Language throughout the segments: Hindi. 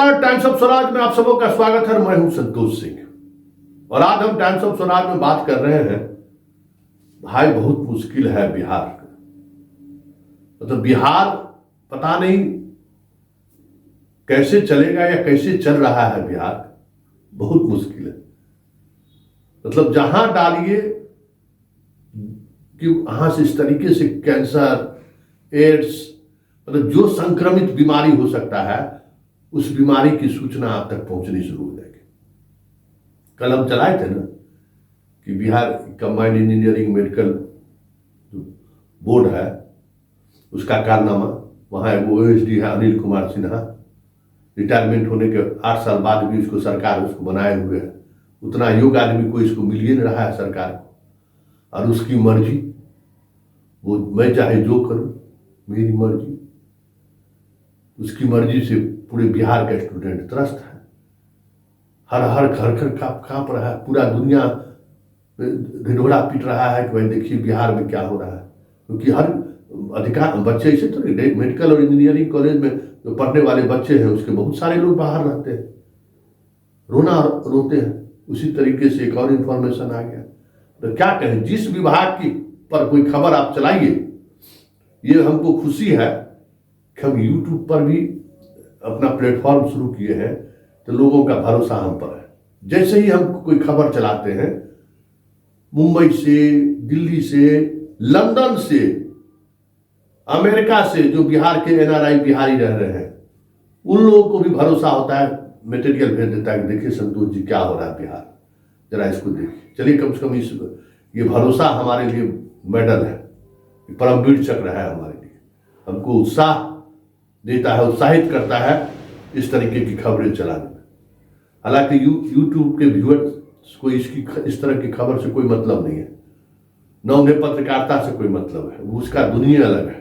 नमस्कार, टाइम्स ऑफ स्वराज में आप सबों का स्वागत है। मैं हूं संतोष सिंह और आज हम टाइम्स ऑफ स्वराज में बात कर रहे हैं। भाई बहुत मुश्किल है बिहार, मतलब बिहार पता नहीं कैसे चलेगा या कैसे चल रहा है। बिहार बहुत मुश्किल है, मतलब जहां डालिए कि वहां से इस तरीके से कैंसर, एड्स, मतलब जो संक्रमित बीमारी हो सकता है उस बीमारी की सूचना आप तक पहुंचनी शुरू हो जाएगी। कल हम चलाए थे ना कि Bihar combined engineering medical board है, उसका कारनामा, वहां वो OSD है अनिल कुमार सिन्हा, रिटायरमेंट होने के 8 साल बाद भी उसको सरकार उसको बनाए हुए है। उतना योग्य आदमी को इसको मिल ही नहीं रहा है सरकार को, और उसकी मर्जी, वो मैं चाहे जो करूं मेरी मर्जी, उसकी मर्जी से पूरे बिहार का स्टूडेंट त्रस्त है। हर घर कांप रहा है, पूरा दुनिया ढिढोरा पीट रहा है कि भाई देखिए बिहार में क्या हो रहा है। क्योंकि हर अधिकार बच्चे ऐसे तो नहीं, मेडिकल और इंजीनियरिंग कॉलेज में जो पढ़ने वाले बच्चे हैं उसके बहुत सारे लोग बाहर रहते हैं, रोते हैं। उसी तरीके से एक और इंफॉर्मेशन आ गया। तो क्या कहें, जिस विभाग की पर कोई खबर आप चलाइए, ये हमको खुशी है कि हम यूट्यूब पर भी अपना प्लेटफॉर्म शुरू किए हैं, तो लोगों का भरोसा हम पर है। जैसे ही हम कोई खबर चलाते हैं, मुंबई से, दिल्ली से, लंदन से, अमेरिका से जो बिहार के NRI बिहारी रह रहे हैं, उन लोगों को भी भरोसा होता है, मटेरियल भेज देता है कि देखिए संतोष जी क्या हो रहा है बिहार, जरा इसको देखिए। चलिए कम से कम इस ये भरोसा हमारे लिए मेडल है, परमवीर चक्र है हमारे लिए, हमको उत्साह देता है, उत्साहित करता है इस तरीके की खबरें चलाने में। हालांकि यूट्यूब के व्यूअर्स को इस तरह की खबर से कोई मतलब नहीं है, न उन्हें पत्रकारिता से कोई मतलब है, वो उसका दुनिया अलग है।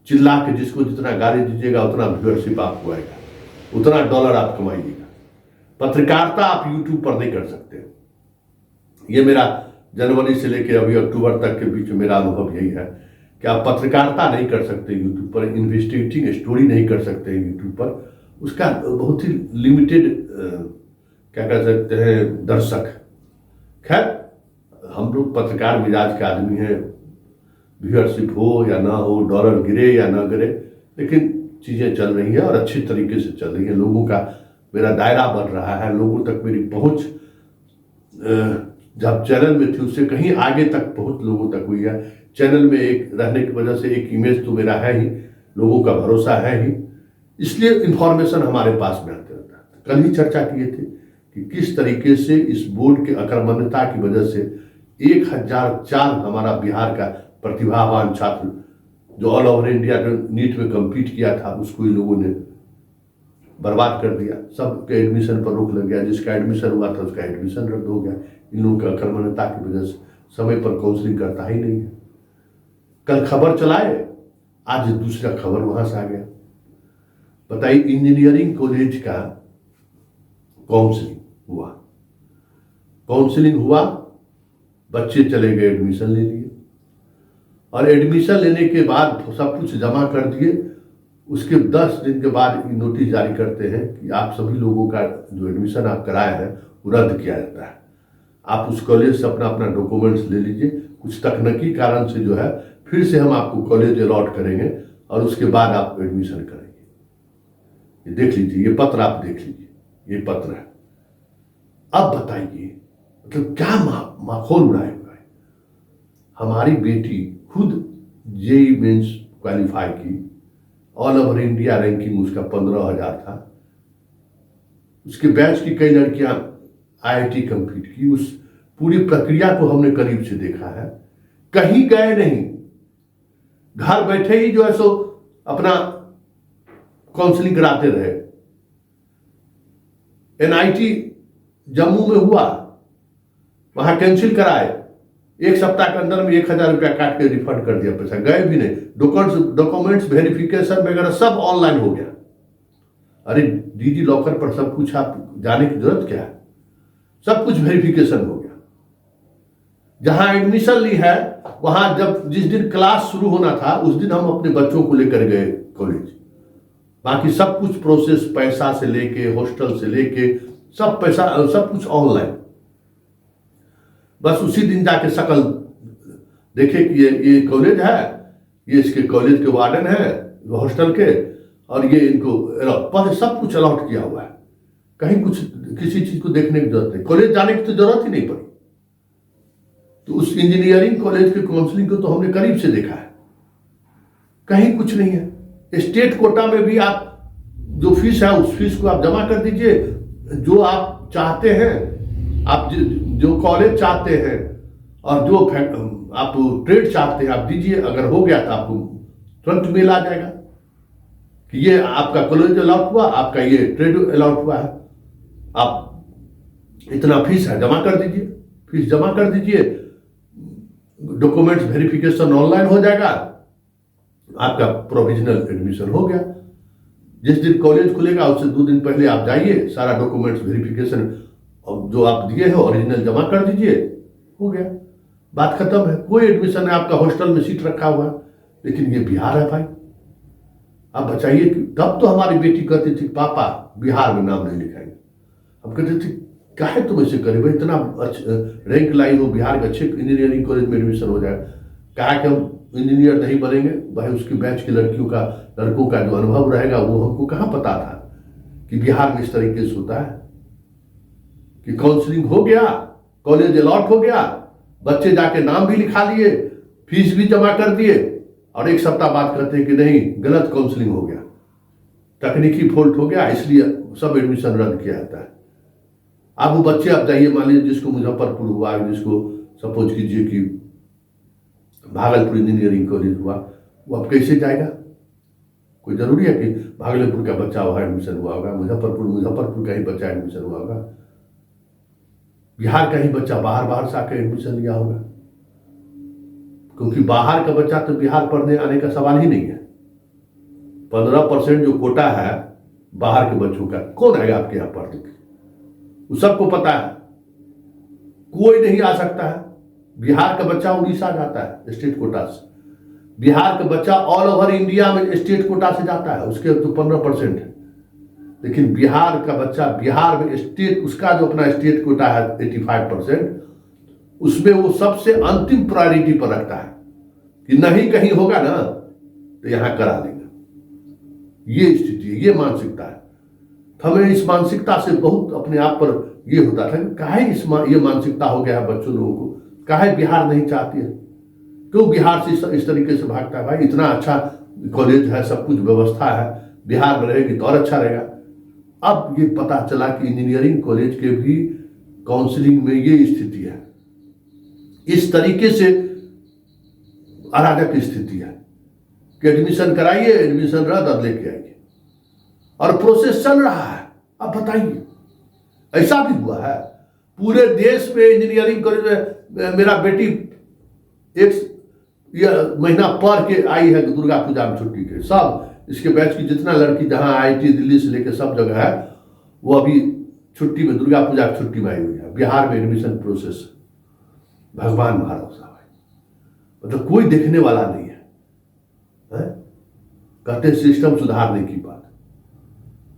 चिल्ला के जिसको जितना गाली दीजिएगा उतना व्यूअरशिप आपको आएगा, उतना डॉलर आप कमाइएगा। पत्रकारिता आप यूट्यूब पर नहीं कर सकते। ये मेरा जनवरी से लेकर अभी अक्टूबर तक के बीच मेरा अनुभव यही है कि आप पत्रकारिता नहीं कर सकते यूट्यूब पर, इन्वेस्टिगेटिंग स्टोरी नहीं कर सकते यूट्यूब पर। उसका बहुत ही लिमिटेड क्या कह सकते हैं दर्शक। खैर, हम लोग पत्रकार मिजाज के आदमी हैं, व्यूअरशिप हो या ना हो, डॉलर गिरे या ना गिरे, लेकिन चीज़ें चल रही हैं और अच्छी तरीके से चल रही हैं। लोगों का मेरा दायरा बढ़ रहा है, लोगों तक मेरी पहुंच जब चैनल में थी उससे कहीं आगे तक पहुंच लोगों तक हुई है। चैनल में एक रहने की वजह से एक इमेज तो मेरा है ही, लोगों का भरोसा है ही, इसलिए इंफॉर्मेशन हमारे पास में आते रहता है। कल ही चर्चा किए थे कि किस तरीके से इस बोर्ड के अकर्मण्यता की वजह से 1004 हमारा बिहार का प्रतिभावान छात्र जो ऑल ओवर इंडिया नीट में कम्पीट किया था उसको इन लोगों ने बर्बाद कर दिया। सबके एडमिशन पर रोक लग गया, जिसका एडमिशन हुआ था उसका एडमिशन रद्द हो गया। इन लोगों के अकर्मण्यता की वजह से समय पर काउंसलिंग करता ही नहीं है। कल खबर चलाए, आज दूसरा खबर वहां से आ गया। बताइए, इंजीनियरिंग कॉलेज का काउंसलिंग हुआ, बच्चे चले गए, एडमिशन ले लिए, और एडमिशन लेने के बाद सब कुछ जमा कर दिए। उसके 10 दिन के बाद नोटिस जारी करते हैं कि आप सभी लोगों का जो एडमिशन आप कराए हैं वो रद्द किया जाता है। आप उस कॉलेज से अपना अपना डॉक्यूमेंट्स ले लीजिए, कुछ तकनीकी कारण से जो है फिर से हम आपको कॉलेज अलॉट करेंगे और उसके बाद आप एडमिशन करेंगे। ये देख लीजिए, ये पत्र आप देख लीजिए, ये पत्र है। अब बताइए मतलब क्या माहौल उड़ाए हुआ है। हमारी बेटी खुद JEE मेंस क्वालिफाई की, ऑल ओवर इंडिया रैंकिंग उसका 15,000 था। उसके बैच की कई लड़कियां IIT कंप्लीट की। उस पूरी प्रक्रिया को हमने करीब से देखा है, कहीं गए नहीं, घर बैठे ही जो है सो अपना काउंसलिंग कराते रहे। NIT जम्मू में हुआ, वहां कैंसिल कराए, 1 सप्ताह के अंदर में 1,000 रुपया काट के रिफंड कर दिया, पैसा गए भी नहीं। डॉक्यूमेंट्स वेरिफिकेशन वगैरह सब ऑनलाइन हो गया। अरे DG लॉकर पर सब कुछ आप जाने की जरूरत क्या है, सब कुछ वेरिफिकेशन हो गया। जहां एडमिशन ली है वहां जिस दिन क्लास शुरू होना था उस दिन हम अपने बच्चों को लेकर गए कॉलेज, बाकी सब कुछ प्रोसेस, पैसा से लेके हॉस्टल से लेके सब पैसा, सब कुछ ऑनलाइन। बस उसी दिन जाके शकल देखे कि ये कॉलेज है, ये इसके कॉलेज के वार्डन है हॉस्टल के, और ये इनको पर सब कुछ अलॉट किया हुआ है। कहीं कुछ किसी चीज को देखने की जरूरत नहीं, कॉलेज जाने की तो जरूरत ही नहीं पड़ी। तो उस इंजीनियरिंग कॉलेज के काउंसलिंग को तो हमने करीब से देखा है, कहीं कुछ नहीं है। स्टेट कोटा में भी आप जो फीस है उस फीस को आप जमा कर दीजिए, जो आप चाहते हैं, आप जो कॉलेज चाहते हैं और जो आप ट्रेड चाहते हैं आप दीजिए। अगर हो गया तो आपको तुरंत मेल आ जाएगा कि ये आपका कॉलेज अलॉट हुआ, आपका ये ट्रेड अलॉट हुआ है, आप इतना फीस है जमा कर दीजिए। फीस जमा कर दीजिए, डॉक्यूमेंट्स वेरिफिकेशन ऑनलाइन हो जाएगा, आपका प्रोविजनल एडमिशन हो गया। जिस दिन कॉलेज खुलेगा उससे 2 दिन पहले आप जाइए, सारा डॉक्यूमेंट्स वेरिफिकेशन जो आप दिए हैं ओरिजिनल जमा कर दीजिए, हो गया, बात खत्म है। कोई एडमिशन है, आपका हॉस्टल में सीट रखा हुआ है। लेकिन ये बिहार है भाई, आप बताइए कि तब तो हमारी बेटी कहती थी पापा बिहार में नाम नहीं लिखाएंगे। हम कहते थे काहे तुम ऐसे करे भाई, इतना रैंक लाई हो, बिहार के अच्छे इंजीनियरिंग कॉलेज में एडमिशन हो जाए। कहा कि हम इंजीनियर नहीं बनेंगे भाई, उसकी बैच की लड़कों का जो अनुभव रहेगा वो हमको कहाँ पता था कि बिहार में इस तरीके से होता है कि काउंसलिंग हो गया, कॉलेज अलॉट हो गया, बच्चे जाके नाम भी लिखा लिए, फीस भी जमा कर दिए, और 1 सप्ताह बाद कहते हैं कि नहीं गलत काउंसलिंग हो गया, तकनीकी फॉल्ट हो गया, इसलिए सब एडमिशन रद्द किया जाता है। अब वो बच्चे आप जाइए, मान लीजिए जिसको मुजफ्फरपुर हुआ, जिसको सपोज कीजिए कि भागलपुर इंजीनियरिंग कॉलेज हुआ, वो अब कैसे जाएगा? कोई जरूरी है कि भागलपुर का बच्चा वहां एडमिशन हुआ होगा, मुजफ्फरपुर का ही बच्चा एडमिशन हुआ होगा, बिहार का ही बच्चा बाहर से आकर एडमिशन लिया होगा? क्योंकि बाहर का बच्चा तो बिहार पढ़ने आने का सवाल ही नहीं है। 15% जो कोटा है बाहर के बच्चों का, कौन आएगा आपके यहाँ पढ़ने के? वो सबको पता है, कोई नहीं आ सकता है। बिहार का बच्चा उड़ीसा जाता है स्टेट कोटा से, बिहार का बच्चा ऑल ओवर इंडिया में स्टेट कोटा से जाता है, उसके तो 15% है। लेकिन बिहार का बच्चा बिहार में स्टेट, उसका जो अपना स्टेट कोटा है 85%, उसमें वो सबसे अंतिम प्रायोरिटी पर रखता है कि नहीं कहीं होगा ना तो यहां करा देंगे। ये स्थिति है, ये मानसिकता है। हमें इस मानसिकता से बहुत अपने आप पर ये होता था कि काहे ये मानसिकता हो गया है बच्चों लोगों को, काहे बिहार नहीं चाहती है, क्यों बिहार से इस तरीके से भागता है? भाई इतना अच्छा कॉलेज है, सब कुछ व्यवस्था है, बिहार में रहेगी तो और अच्छा रहेगा। अब ये पता चला कि इंजीनियरिंग कॉलेज के भी काउंसलिंग में ये स्थिति है, इस तरीके से अराजक स्थिति है कि एडमिशन कराइए, एडमिशन रद्द और लेके आइए, और प्रोसेस चल रहा है। अब बताइए, ऐसा भी हुआ है पूरे देश में इंजीनियरिंग कॉलेज में? मेरा बेटी 1 महीना पढ़ के आई है दुर्गा पूजा में छुट्टी के, सब इसके बैच की जितना लड़की जहां IIT दिल्ली से लेकर सब जगह है, वो अभी छुट्टी में, दुर्गा पूजा की छुट्टी में आई हुई है। बिहार में एडमिशन प्रोसेस, भगवान भरोसा भाई, मतलब कोई देखने वाला नहीं है, है? कहते सिस्टम सुधारने की बात,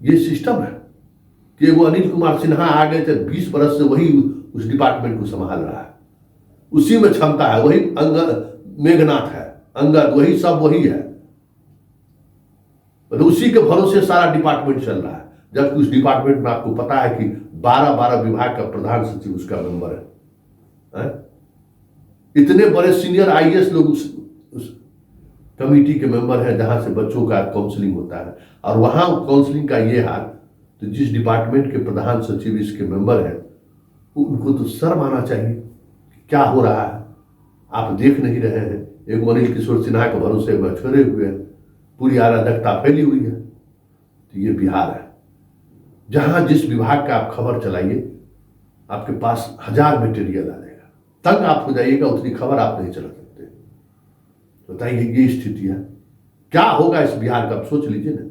ये सिस्टम है कि वो अनिल कुमार सिन्हा आ गए थे, 20 बरस से वही उस डिपार्टमेंट को संभाल रहा है, उसी में क्षमता है, वही मेघनाथ है, अंगद वही सब वही है, मतलब उसी के भरोसे सारा डिपार्टमेंट चल रहा है। जबकि उस डिपार्टमेंट में आपको पता है कि 12 विभाग का प्रधान सचिव उसका मेंबर है? इतने बड़े सीनियर IAS लोग उस कमेटी के मेंबर हैं जहां से बच्चों का काउंसलिंग होता है, और वहां काउंसलिंग का ये हाल। तो जिस डिपार्टमेंट के प्रधान सचिव इसके मेंबर हैं, उनको तो शर्म आना चाहिए, क्या हो रहा है, आप देख नहीं रहे हैं? एक अनिल किशोर सिन्हा के भरोसे में छोड़े हुए हैं, पूरी अराजकता फैली हुई है। तो ये बिहार है, जहां जिस विभाग का आप खबर चलाइए आपके पास 1000 मटेरियल आ जाएगा, तंग आप हो जाइएगा, उतनी खबर आप नहीं चला सकते। बताइए, ये स्थिति है, क्या होगा इस बिहार का? आप सोच लीजिए ना।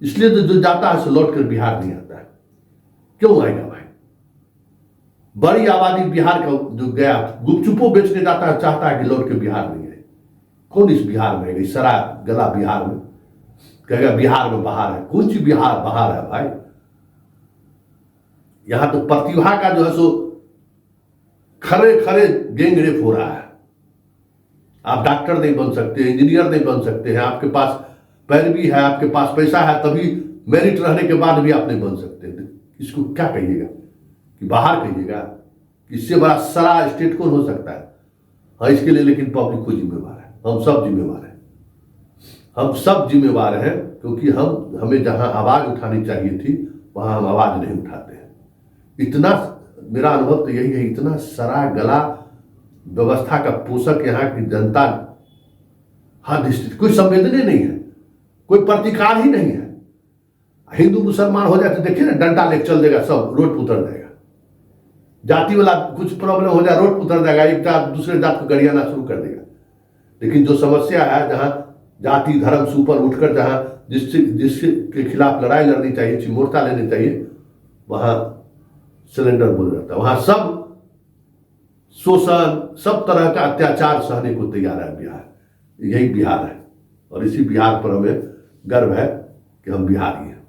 इसलिए तो जो जाता है सो लौट कर बिहार नहीं आता है। क्यों आएगा भाई? बड़ी आबादी बिहार का जो गया, गुपचुपो बेचने जाता है, चाहता है कि लौट के बिहार नहीं आए। कौन इस बिहार में आएगा, इस सरा गला बिहार में? कहेगा बिहार में बाहर है। कौन सी बिहार बाहर है भाई? यहां तो प्रतिभा का जो है सो खरे खरे गैंग रेप हो रहा है। आप डॉक्टर नहीं बन सकते, इंजीनियर नहीं बन सकते हैं, आपके पास पैरवी है, आपके पास पैसा है, तभी मेरिट रहने के बाद भी आप नहीं बन सकते। इसको क्या कहिएगा कि बाहर कहिएगा? इससे बड़ा सरा स्टेट कौन हो सकता है? हाँ, इसके लिए लेकिन पब्लिक को जिम्मेवार है, हम सब जिम्मेवार हैं, हम सब जिम्मेवार हैं, क्योंकि हमें जहां आवाज उठानी चाहिए थी वहां हम आवाज नहीं उठाते हैं। इतना मेरा अनुभव तो यही है, इतना सरा गला व्यवस्था का पोषक यहाँ की जनता हद स्थिति, कोई संवेदने नहीं है, कोई प्रतिकार ही नहीं है। हिंदू मुसलमान हो जाए तो देखिए ना, डंडा लेके चल देगा, सब रोड पर उतर जाएगा। जाति वाला कुछ प्रॉब्लम हो जाए रोड पर उतर जाएगा, एक जात दूसरे जात को गरियाना शुरू कर देगा। लेकिन जो समस्या है, जहां जाति धर्म से ऊपर उठकर जहां जिसके खिलाफ लड़ाई लड़नी चाहिए, चिमोर्चा लेनी चाहिए, वहां सिलेंडर बोल जाता है। वहां सब शोषण, सब तरह का अत्याचार सहने को तैयार है बिहार। यही बिहार है और इसी बिहार पर हमें गर्व है कि हम बिहारी हैं।